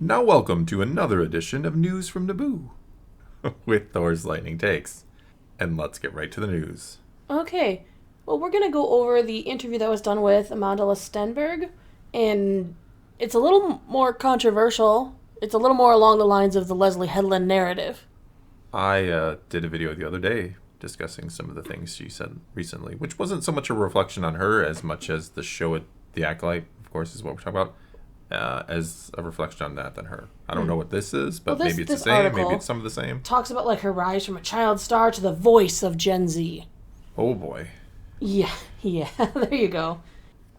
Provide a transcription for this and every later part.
Now welcome to another edition of News from Naboo with Thor's Lightning Takes. And let's get right to the news. Okay, well, we're going to go over the interview that was done with Amandla Stenberg, and it's a little more controversial. It's a little more along the lines of the Leslie Headland narrative. I did a video the other day discussing some of the things she said recently, which wasn't so much a reflection on her as much as the show at the Acolyte, of course, is what we're talking about. As a reflection on that than her. I don't know what this is, but maybe it's the same. Maybe it's some of the same. Talks about like her rise from a child star to the voice of Gen Z. Oh boy. Yeah, there you go.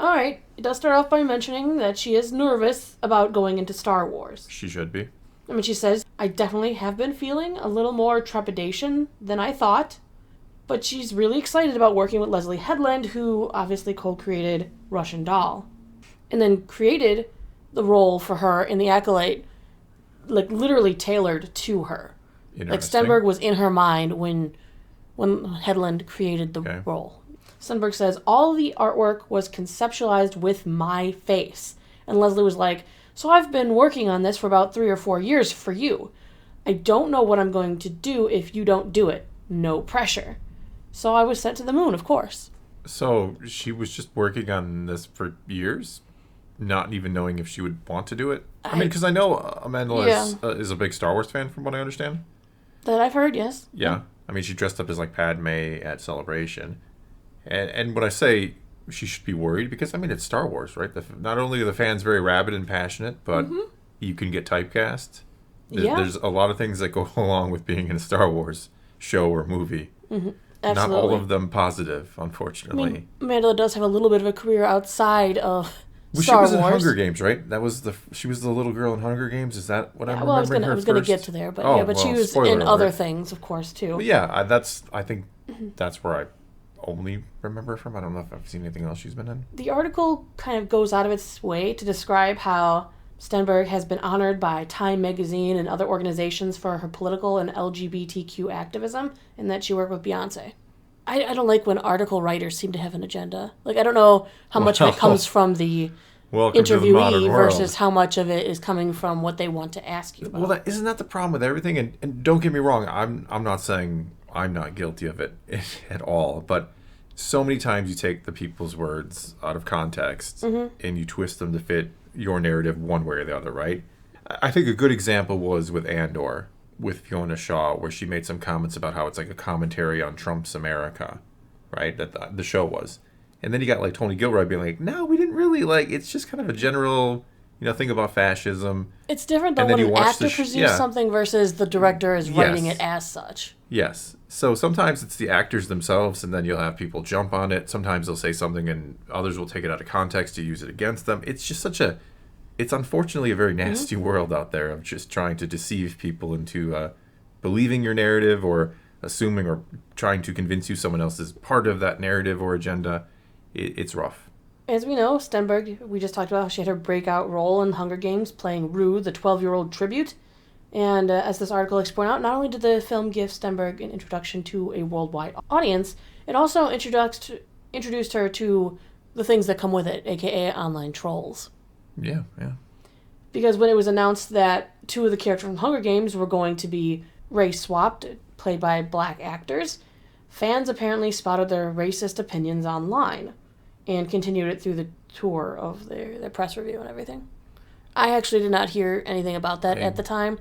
Alright, it does start off by mentioning that she is nervous about going into Star Wars. She should be. I mean, she says, I definitely have been feeling a little more trepidation than I thought, but she's really excited about working with Leslie Headland, who obviously co-created Russian Doll, and then created the role for her in the Acolyte, like literally tailored to her. Like Stenberg was in her mind when Headland created the role. Stenberg says, all the artwork was conceptualized with my face. And Leslie was like, so I've been working on this for about 3 or 4 years for you. I don't know what I'm going to do if you don't do it. No pressure. So I was sent to the moon, of course. So she was just working on this for years? Not even knowing if she would want to do it? I mean, because I know Amandla is a big Star Wars fan, from what I understand. That I've heard, yes. Yeah. I mean, she dressed up as like Padme at Celebration. And when I say she should be worried, because, I mean, it's Star Wars, right? Not only are the fans very rabid and passionate, but you can get typecast. There's a lot of things that go along with being in a Star Wars show or movie. Absolutely. Not all of them positive, unfortunately. I mean, Amandla does have a little bit of a career outside of Star she was Wars. in Hunger Games, right? She was the little girl in Hunger Games. Is that what I'm remembering? I was gonna get to there, but she was in other things, of course, too. But I think that's where I only remember her from. I don't know if I've seen anything else she's been in. The article kind of goes out of its way to describe how Stenberg has been honored by Time magazine and other organizations for her political and LGBTQ activism, and that she worked with Beyonce. I don't like when article writers seem to have an agenda. Like, I don't know how much of it comes from the interviewee versus how much of it is coming from what they want to ask you about. Well, isn't that the problem with everything? And don't get me wrong, I'm not saying I'm not guilty of it at all, but so many times you take the people's words out of context and you twist them to fit your narrative one way or the other, right? I think a good example was with Andor, with Fiona Shaw, where she made some comments about how it's like a commentary on Trump's America, right? That the show was. And then you got like Tony Gilroy being like, no, we didn't really, like, it's just kind of a general, thing about fascism. It's different than when an actor produces something versus the director is writing it as such. Yes. So sometimes it's the actors themselves, and then you'll have people jump on it. Sometimes they'll say something and others will take it out of context to use it against them. It's just it's unfortunately a very nasty world out there of just trying to deceive people into believing your narrative or assuming or trying to convince you someone else is part of that narrative or agenda. It's rough. As we know, Stenberg, we just talked about how she had her breakout role in Hunger Games playing Rue, the 12-year-old tribute. And as this article explained out, not only did the film give Stenberg an introduction to a worldwide audience, it also introduced her to the things that come with it, aka online trolls. Yeah. Because when it was announced that 2 of the characters from Hunger Games were going to be race-swapped, played by black actors, fans apparently spotted their racist opinions online and continued it through the tour of their press review and everything. I actually did not hear anything about that at the time.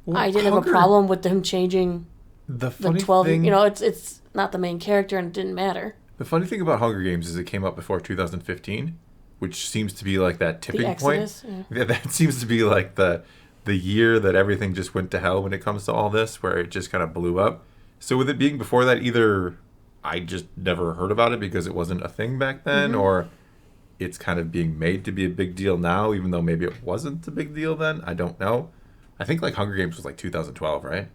Well, I didn't have a problem with them changing the 12. Thing, it's not the main character and it didn't matter. The funny thing about Hunger Games is it came out before 2015, which seems to be like that tipping point. Yeah, that seems to be like the year that everything just went to hell when it comes to all this, where it just kind of blew up. So with it being before that, either I just never heard about it because it wasn't a thing back then, or it's kind of being made to be a big deal now, even though maybe it wasn't a big deal then. I don't know. I think like Hunger Games was like 2012, right?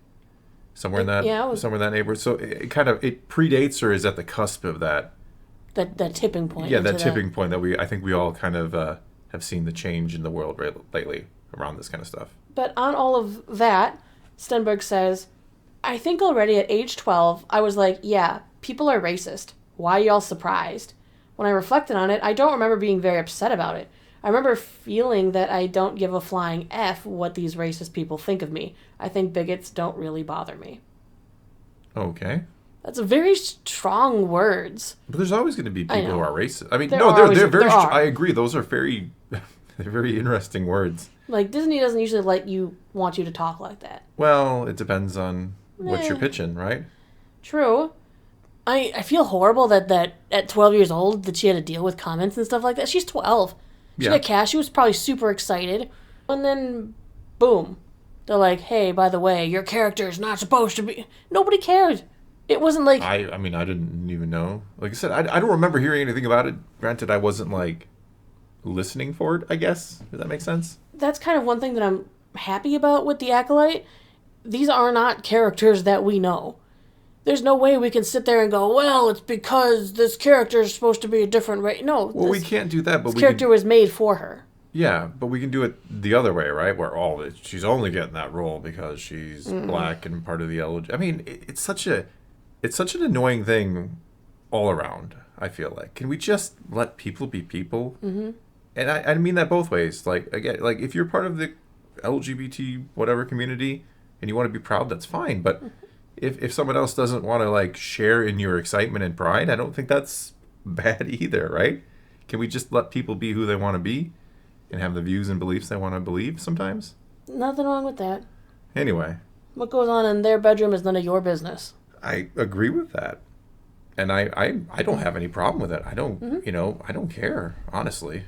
Somewhere in that neighborhood. So it predates or is at the cusp of that tipping point. Yeah, that tipping point that I think we all kind of have seen the change in the world lately around this kind of stuff. But on all of that, Stenberg says, I think already at age 12, I was like, yeah, people are racist. Why y'all surprised? When I reflected on it, I don't remember being very upset about it. I remember feeling that I don't give a flying F what these racist people think of me. I think bigots don't really bother me. Okay. That's very strong words. But there's always going to be people who are racist. I mean, they're very. I agree. Those are very, they're very interesting words. Like, Disney doesn't usually want you to talk like that. Well, it depends on what you're pitching, right? True. I feel horrible that at 12 years old that she had to deal with comments and stuff like that. She's 12. She got cast. She was probably super excited. And then, boom. They're like, hey, by the way, your character is not supposed to be... Nobody cared. It wasn't like... I mean, I didn't even know. Like I said, I don't remember hearing anything about it. Granted, I wasn't, like, listening for it, I guess. Does that make sense? That's kind of one thing that I'm happy about with the Acolyte. These are not characters that we know. There's no way we can sit there and go, well, it's because this character is supposed to be a different race. No. Well, we can't do that, but this character was made for her. Yeah, but we can do it the other way, right? Where she's only getting that role because she's black and part of the LGBT. I mean, it's such an annoying thing all around. I feel like, can we just let people be people? Mm-hmm. And I mean that both ways. Like, again, like if you're part of the LGBT whatever community and you want to be proud, that's fine. But if someone else doesn't want to like share in your excitement and pride, I don't think that's bad either, right? Can we just let people be who they want to be and have the views and beliefs they want to believe sometimes? Nothing wrong with that. Anyway. What goes on in their bedroom is none of your business. I agree with that. And I don't have any problem with it. I don't, I don't care, honestly.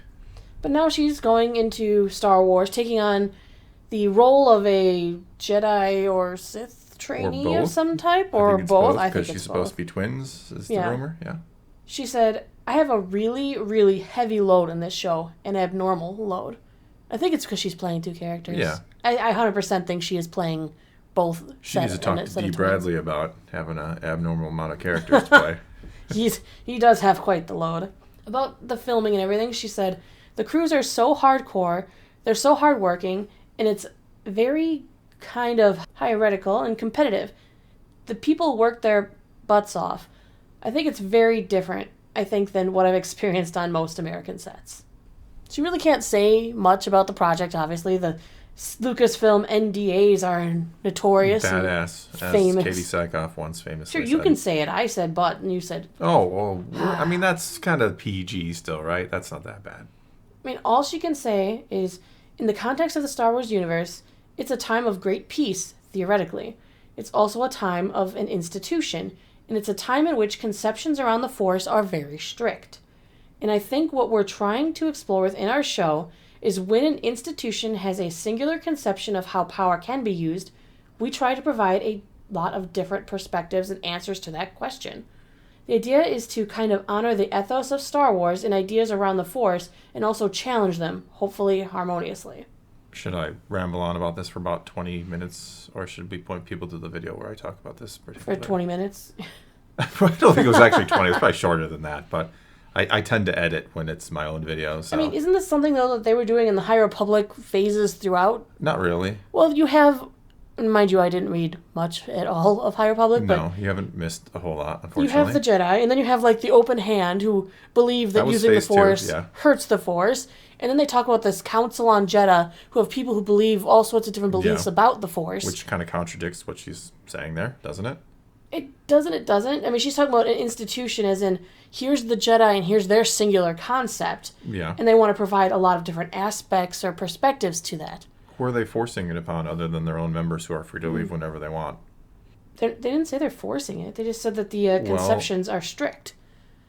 But now she's going into Star Wars, taking on the role of a Jedi or Sith trainee of some type, or both. I think it's both. Because she's supposed to be twins, is the rumor. Yeah. She said, I have a really, really heavy load in this show, an abnormal load. I think it's because she's playing two characters. Yeah. I 100% think she is playing both. She needs to talk to Dee Bradley about having an abnormal amount of characters to play. He does have quite the load. About the filming and everything, she said, the crews are so hardcore, they're so hardworking, and it's very kind of hierarchical and competitive. The people work their butts off. I think it's very different, than what I've experienced on most American sets. She really can't say much about the project, obviously. The Lucasfilm NDAs are notorious. Badass. And famous. As Katie Sackhoff once famously said. Sure, you can say it. I said but, and you said... Oh, well, I mean, that's kind of PG still, right? That's not that bad. I mean, all she can say is, in the context of the Star Wars universe, it's a time of great peace, theoretically. It's also a time of an institution, and it's a time in which conceptions around the Force are very strict. And I think what we're trying to explore within our show is when an institution has a singular conception of how power can be used, we try to provide a lot of different perspectives and answers to that question. The idea is to kind of honor the ethos of Star Wars and ideas around the Force and also challenge them, hopefully harmoniously. Should I ramble on about this for about 20 minutes, or should we point people to the video where I talk about this particularly? For 20 minutes? I don't think it was actually 20. It was probably shorter than that, but I tend to edit when it's my own video. So. I mean, isn't this something, though, that they were doing in the High Republic phases throughout? Not really. Well, you have... Mind you, I didn't read much at all of High Republic. No, you haven't missed a whole lot, unfortunately. You have the Jedi, and then you have, like, the open hand who believe that using the Force hurts the Force. And then they talk about this council on Jeddah who have people who believe all sorts of different beliefs about the Force. Which kind of contradicts what she's saying there, doesn't it? It doesn't. I mean, she's talking about an institution as in, here's the Jedi and here's their singular concept. Yeah. And they want to provide a lot of different aspects or perspectives to that. Who are they forcing it upon other than their own members who are free to leave whenever they want? They didn't say they're forcing it. They just said that the conceptions are strict.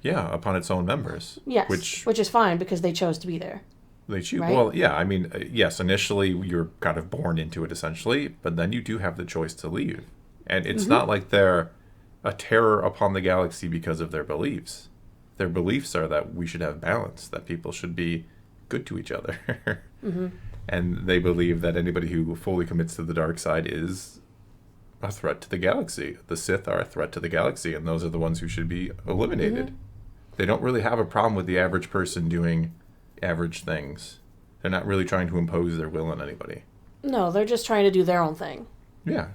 Yeah, upon its own members. Yes, which is fine because they chose to be there. They choose. Right? Well, yeah, I mean, yes, initially you're kind of born into it essentially, but then you do have the choice to leave. And it's not like they're a terror upon the galaxy because of their beliefs. Their beliefs are that we should have balance, that people should be good to each other. And they believe that anybody who fully commits to the dark side is a threat to the galaxy. The Sith are a threat to the galaxy, and those are the ones who should be eliminated. They don't really have a problem with the average person doing average things. They're not really trying to impose their will on anybody. No, they're just trying to do their own thing. Yeah.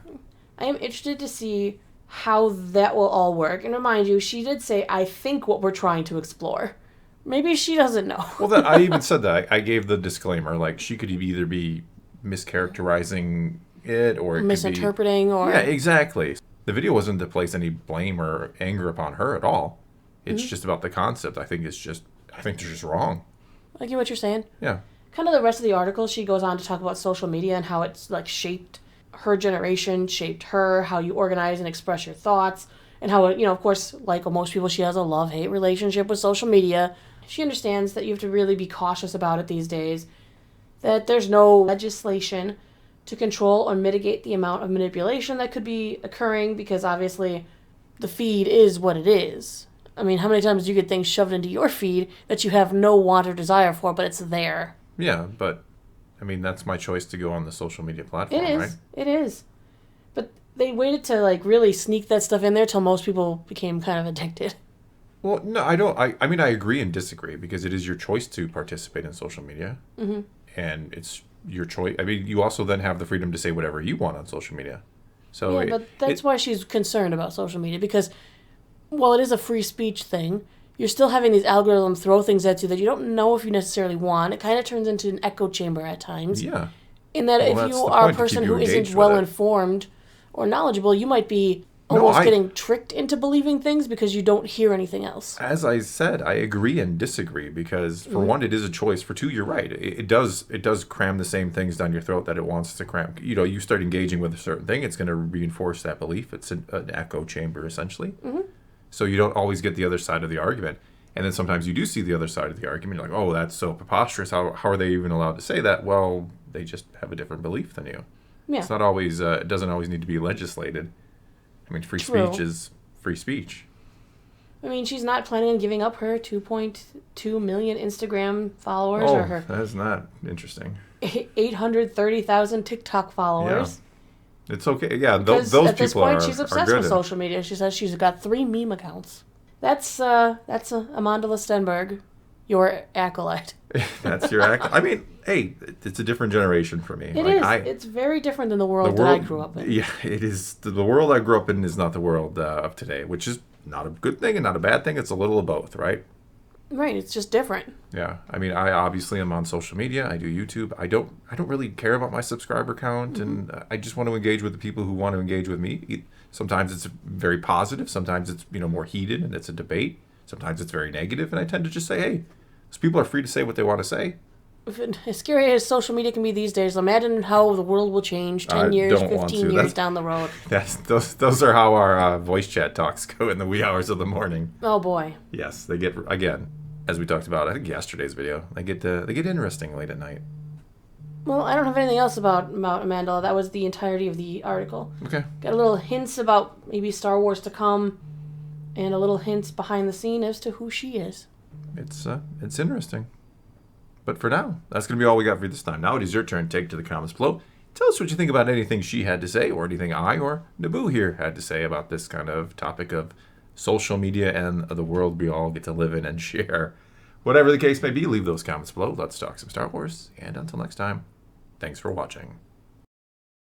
I am interested to see how that will all work. And remind you, she did say, I think what we're trying to explore. Maybe she doesn't know. Well, I even said that. I gave the disclaimer. Like, she could either be mischaracterizing it or it misinterpreting could be, or... Yeah, exactly. The video wasn't to place any blame or anger upon her at all. It's just about the concept. I think they're just wrong. I get what you're saying. Yeah. Kind of the rest of the article, she goes on to talk about social media and how it's, like, shaped her generation, shaped her, how you organize and express your thoughts, and how, of course, like most people, she has a love-hate relationship with social media. She understands that you have to really be cautious about it these days, that there's no legislation to control or mitigate the amount of manipulation that could be occurring, because obviously the feed is what it is. I mean, how many times do you get things shoved into your feed that you have no want or desire for, but it's there? Yeah, but, I mean, that's my choice to go on the social media platform, right? It is. But they waited to, like, really sneak that stuff in there till most people became kind of addicted. Well, no, I don't. I mean, I agree and disagree, because it is your choice to participate in social media. Mm-hmm. And it's your choice. I mean, you also then have the freedom to say whatever you want on social media. So yeah, but that's why she's concerned about social media, because while it is a free speech thing, you're still having these algorithms throw things at you that you don't know if you necessarily want. It kind of turns into an echo chamber at times. Yeah. In that if you are a person who isn't well informed or knowledgeable, you might be almost getting tricked into believing things because you don't hear anything else. As I said, I agree and disagree, because for one, it is a choice. For two, you're right. It does cram the same things down your throat that it wants to cram. You start engaging with a certain thing, it's going to reinforce that belief. It's an echo chamber, essentially. Mm-hmm. So you don't always get the other side of the argument. And then sometimes you do see the other side of the argument. You're like, oh, that's so preposterous. How are they even allowed to say that? Well, they just have a different belief than you. Yeah. It's not always, it doesn't always need to be legislated. I mean, free speech is free speech. I mean, she's not planning on giving up her 2.2 million Instagram followers or her... that's not interesting. 830,000 TikTok followers. Yeah. It's okay. Yeah, those people at this point, are she's obsessed with social media. She says she's got 3 meme accounts. That's Amandla Stenberg, your acolyte. That's your acolyte. I mean, hey, it's a different generation for me. It is. It's very different than the world that I grew up in. Yeah, it is. The world I grew up in is not the world of today, which is not a good thing and not a bad thing. It's a little of both, right? Right. It's just different. Yeah. I mean, I obviously am on social media. I do YouTube. I don't really care about my subscriber count, and I just want to engage with the people who want to engage with me. Sometimes it's very positive. Sometimes it's more heated and it's a debate. Sometimes it's very negative, and I tend to just say, hey, those people are free to say what they want to say. As scary as social media can be these days, imagine how the world will change 10 years, 15 years down the road. Those are how our voice chat talks go in the wee hours of the morning. Oh, boy. Yes, they get, again, as we talked about, I think yesterday's video, they get interesting late at night. Well, I don't have anything else about Amandla. That was the entirety of the article. Okay. Got a little hints about maybe Star Wars to come, and a little hints behind the scene as to who she is. It's interesting. But for now, that's going to be all we got for you this time. Now it is your turn to take to the comments below. Tell us what you think about anything she had to say, or anything I or Naboo here had to say about this kind of topic of social media and the world we all get to live in and share. Whatever the case may be, leave those comments below. Let's talk some Star Wars. And until next time, thanks for watching.